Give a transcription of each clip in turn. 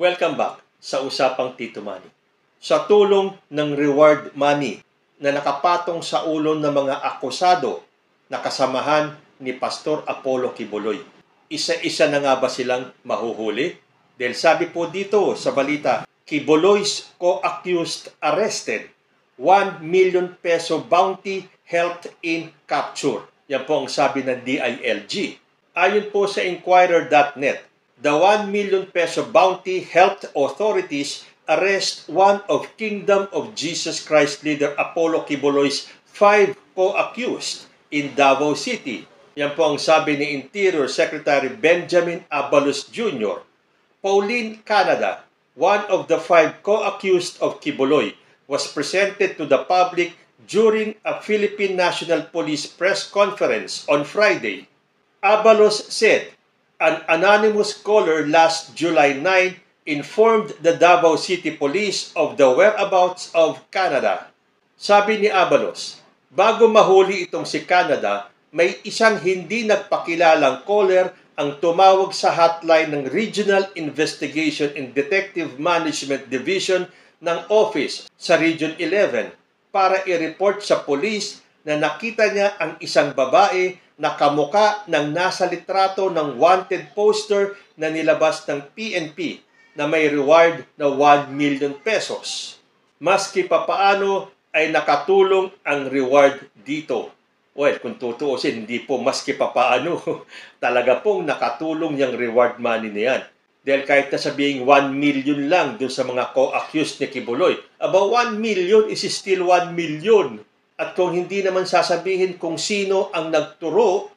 Welcome back sa Usapang Tito Manny. Sa tulong ng reward money na nakapatong sa ulo ng mga akusado na kasamahan ni Pastor Apollo Kibuloy, isa-isa na nga ba silang mahuhuli? Dahil sabi po dito sa balita, Kibuloy's co-accused arrested, 1 million peso bounty held in capture. Yan po ang sabi ng DILG. Ayon po sa Inquirer.net, the 1 million peso bounty helped authorities arrest one of Kingdom of Jesus Christ leader Apollo Kibuloy's 5 co-accused in Davao City. Yan po ang sabi ni Interior Secretary Benjamin Abalos Jr. Pauline Canada, one of the 5 co-accused of Kibuloy, was presented to the public during a Philippine National Police press conference on Friday. Abalos said, an anonymous caller last July 9 informed the Davao City Police of the whereabouts of Canada. Sabi ni Abalos, bago mahuli itong si Canada, may isang hindi nagpakilalang caller ang tumawag sa hotline ng Regional Investigation and Detective Management Division ng office sa Region 11 para i-report sa police na nakita niya ang isang babae na kamuka ng nasa litrato ng wanted poster na nilabas ng PNP na may reward na 1 million pesos. Maski papaano ay nakatulong ang reward dito. Well, kung tutuusin, hindi po maski papaano. Talaga pong nakatulong yung reward money na yan. Dahil kahit na sabihing 1 million lang dun sa mga co-accused ni Kibuloy, about 1 million is still 1 million. At kung hindi naman sasabihin kung sino ang nagturo,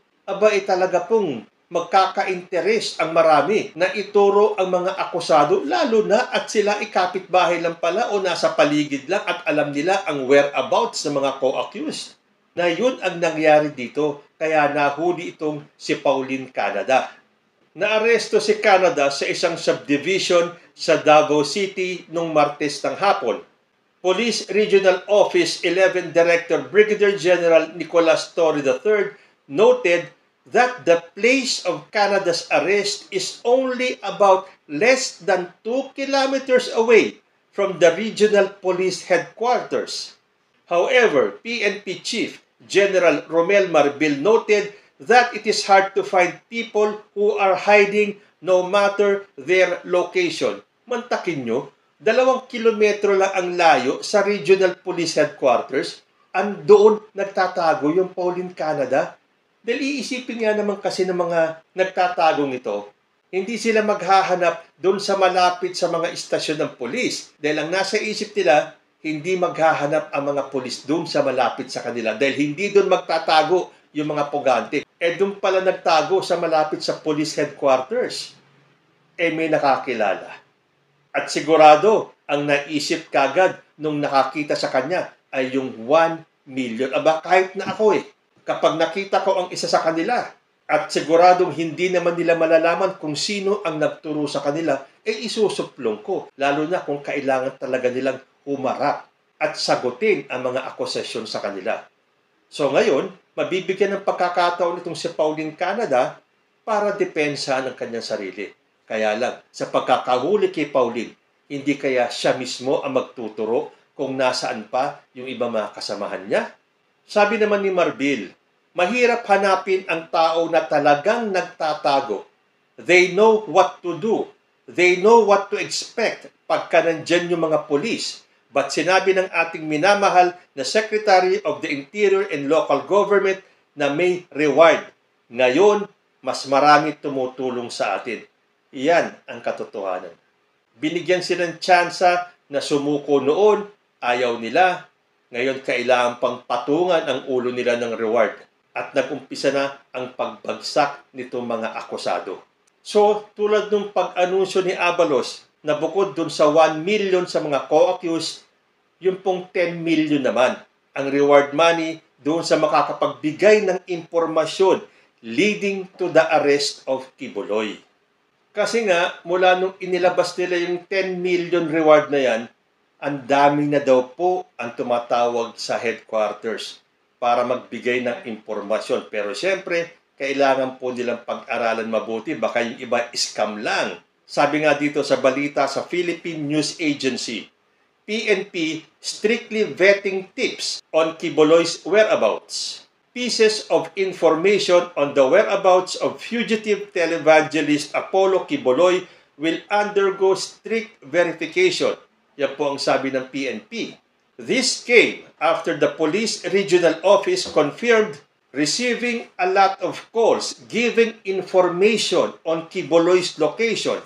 talaga pong magkaka-interes ang marami na ituro ang mga akusado, lalo na at sila ikapitbahay lang pala o nasa paligid lang at alam nila ang whereabouts ng mga co-accused. Na yun ang nangyari dito, kaya nahuli itong si Pauline Canada. Naaresto si Canada sa isang subdivision sa Davao City noong Martes ng hapon. Police Regional Office 11 Director Brigadier General Nicolas Torre III noted that the place of Canada's arrest is only about less than 2 kilometers away from the regional police headquarters. However, PNP Chief General Romel Marbil noted that it is hard to find people who are hiding no matter their location. Mantakin nyo, 2 kilometro lang ang layo sa Regional Police Headquarters, doon nagtatago yung Pauline Canada. Dahil iisipin nga naman kasi ng mga nagtatagong ito, hindi sila maghahanap doon sa malapit sa mga istasyon ng pulis. Dahil ang nasa isip nila, hindi maghahanap ang mga pulis doon sa malapit sa kanila. Dahil hindi doon magtatago yung mga pugante. Doon pala nagtago sa malapit sa police headquarters. May nakakilala. At sigurado, ang naisip kagad nung nakakita sa kanya ay yung 1 million. Kahit na ako kapag nakita ko ang isa sa kanila, at siguradong hindi naman nila malalaman kung sino ang nagturo sa kanila, isusuplong ko. Lalo na kung kailangan talaga nilang humarap at sagutin ang mga akusasyon sa kanila. So ngayon, mabibigyan ng pagkakataon itong si Pauline Canada para depensahan ang kanyang sarili. Kaya lang, sa pagkakahuli kay Pauline, hindi kaya siya mismo ang magtuturo kung nasaan pa yung iba mga kasamahan niya? Sabi naman ni Marbil, mahirap hanapin ang tao na talagang nagtatago. They know what to do. They know what to expect pagka nandyan yung mga pulis. But sinabi ng ating minamahal na Secretary of the Interior and Local Government na may reward. Ngayon, mas marami tumutulong sa atin. Iyan ang katotohanan. Binigyan silang tsansa na sumuko noon, ayaw nila. Ngayon kailangan pang patungan ang ulo nila ng reward. At nag-umpisa na ang pagbagsak nitong mga akusado. So, tulad ng pag-anunsyo ni Abalos na bukod dun sa 1 million sa mga co-accused, yung pong 10 million naman ang reward money doon sa makakapagbigay ng impormasyon leading to the arrest of Kibuloy. Kasi nga, mula nung inilabas nila yung 10 million reward na yan, ang dami na daw po ang tumatawag sa headquarters para magbigay ng impormasyon. Pero siyempre, kailangan po nilang pag-aralan mabuti. Baka yung iba scam lang. Sabi nga dito sa balita sa Philippine News Agency, PNP strictly vetting tips on Quiboloy's whereabouts. Pieces of information on the whereabouts of fugitive televangelist Apollo Quiboloy will undergo strict verification. Yan po ang sabi ng PNP. This came after the Police Regional Office confirmed receiving a lot of calls giving information on Quiboloy's location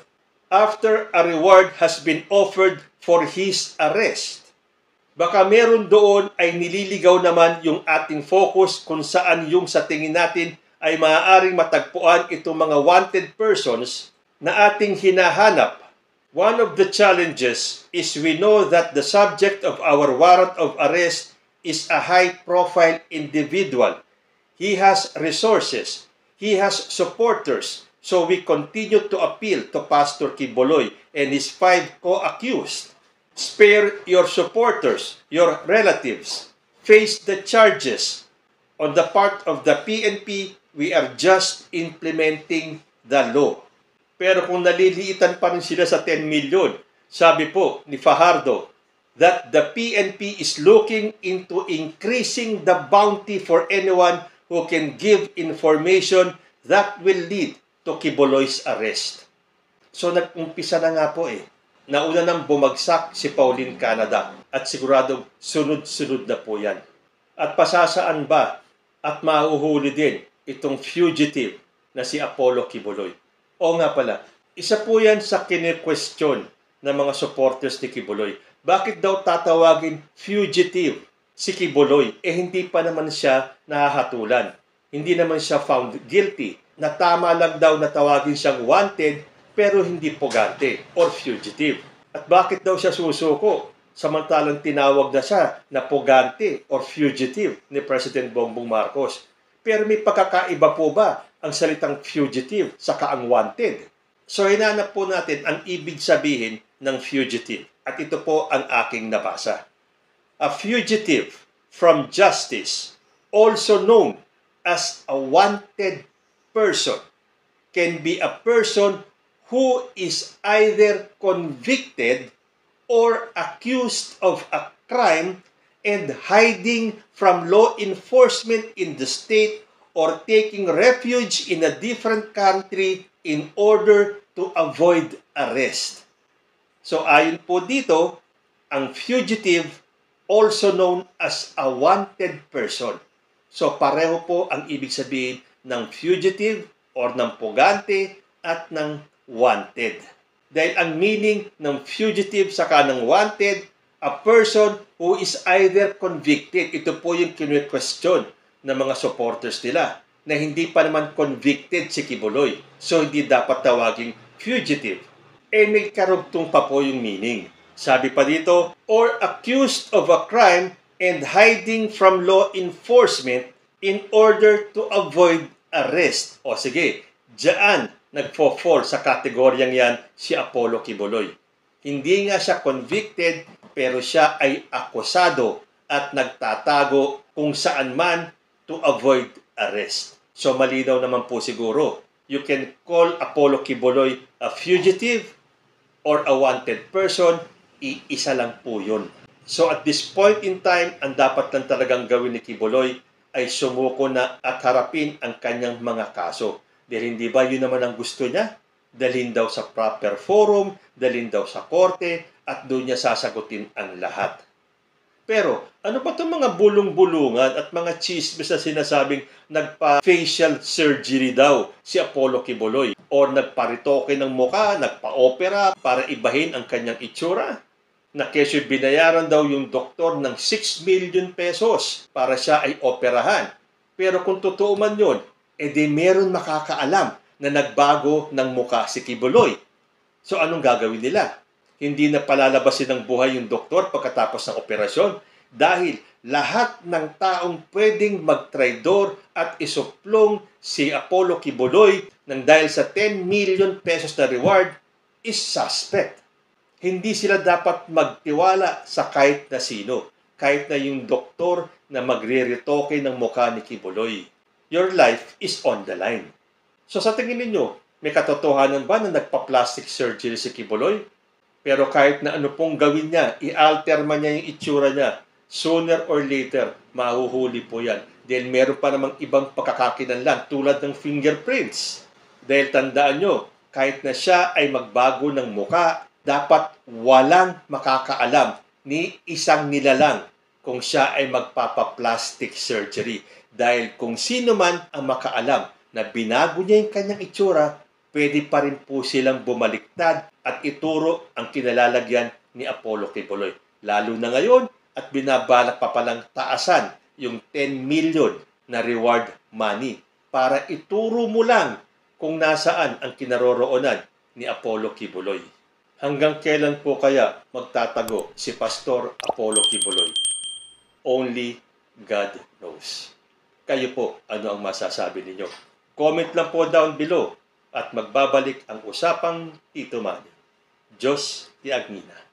after a reward has been offered for his arrest. Baka meron doon ay nililigaw naman yung ating focus kung saan yung sa tingin natin ay maaaring matagpuan itong mga wanted persons na ating hinahanap. One of the challenges is we know that the subject of our warrant of arrest is a high-profile individual. He has resources. He has supporters. So we continue to appeal to Pastor Quiboloy and his 5 co-accused. Spare your supporters, your relatives. Face the charges. On the part of the PNP, we are just implementing the law. Pero kung naliliitan pa rin sila sa 10 million, sabi po ni Fajardo that the PNP is looking into increasing the bounty for anyone who can give information that will lead to Quiboloy's arrest. So nag-umpisa na nga po Nauna nang bumagsak si Pauline Canada at siguradong sunod-sunod na po yan. At pasasaan ba at mahuhuli din itong fugitive na si Apollo Quiboloy? O nga pala, isa po yan sa kine-question ng mga supporters ni Quiboloy. Bakit daw tatawagin fugitive si Quiboloy? Hindi pa naman siya nahahatulan. Hindi naman siya found guilty. Na tama lang daw na tawagin siyang wanted pero hindi pugante or fugitive. At bakit daw siya susuko samantalang tinawag na siya na pugante or fugitive ni President Bongbong Marcos? Pero may pagkakaiba po ba ang salitang fugitive saka ang wanted? So hinanap po natin ang ibig sabihin ng fugitive. At ito po ang aking nabasa. A fugitive from justice, also known as a wanted person, can be a person who is either convicted or accused of a crime and hiding from law enforcement in the state or taking refuge in a different country in order to avoid arrest. So ayon po dito, ang fugitive also known as a wanted person. So pareho po ang ibig sabihin ng fugitive or ng pugante at ng wanted. Dahil ang meaning ng fugitive saka ng wanted, a person who is either convicted. Ito po yung kine-question ng mga supporters nila na hindi pa naman convicted si Quiboloy. So hindi dapat tawaging fugitive. May karugtong pa po yung meaning. Sabi pa dito, or accused of a crime and hiding from law enforcement in order to avoid arrest. O sige, diyan nagfo-fall sa kategoryang yan si Apollo Quiboloy. Hindi nga siya convicted, pero siya ay akusado at nagtatago kung saan man to avoid arrest. So malinaw naman po siguro, you can call Apollo Quiboloy a fugitive or a wanted person, iisa lang po yun. So at this point in time, ang dapat lang talagang gawin ni Quiboloy ay sumuko na at harapin ang kanyang mga kaso. Dahil hindi ba yun naman ang gusto niya? Dalhin daw sa proper forum, dalhin daw sa korte, at doon niya sasagutin ang lahat. Pero, ano ba itong mga bulong-bulungan at mga chismis na sinasabing nagpa-facial surgery daw si Apollo Quiboloy? O nagparitoke ng muka, nagpa-opera para ibahin ang kanyang itsura? Na kesyo binayaran daw yung doktor ng 6 million pesos para siya ay operahan. Pero kung totoo man yun, edi meron makakaalam na nagbago ng muka si Quiboloy. So anong gagawin nila? Hindi na palalabasin ng buhay yung doktor pagkatapos ng operasyon dahil lahat ng taong pwedeng magtraidor at isuplong si Apollo Quiboloy ng dahil sa 10 million pesos na reward is suspect. Hindi sila dapat magtiwala sa kahit na sino, kahit na yung doktor na magre-retoke ng mukha ni Quiboloy. Your life is on the line. So sa tingin ninyo, May katotohanan ba na nagpa-plastic surgery si Kibuloy? Pero kahit na ano pong gawin niya, i-alter man niya yung itsura niya, sooner or later, mahuhuli po yan. Dahil meron pa namang ibang pagkakakinanlan tulad ng fingerprints. Dahil tandaan nyo, kahit na siya ay magbago ng muka, dapat walang makakaalam ni isang nilalang kung siya ay magpapa-plastic surgery. Dahil kung sino man ang makaalam na binago niya yung kanyang itsura, pwede pa rin po silang bumaliktad at ituro ang kinalalagyan ni Apollo Kibuloy. Lalo na ngayon at binabalak pa palang taasan yung 10 million na reward money para ituro mo lang kung nasaan ang kinaroroonan ni Apollo Kibuloy. Hanggang kailan po kaya magtatago si Pastor Apollo Kibuloy? Only God knows. Kayo po, ano ang masasabi ninyo? Comment lang po down below at magbabalik ang usapang Tito Manny. Diyos ti Agnina.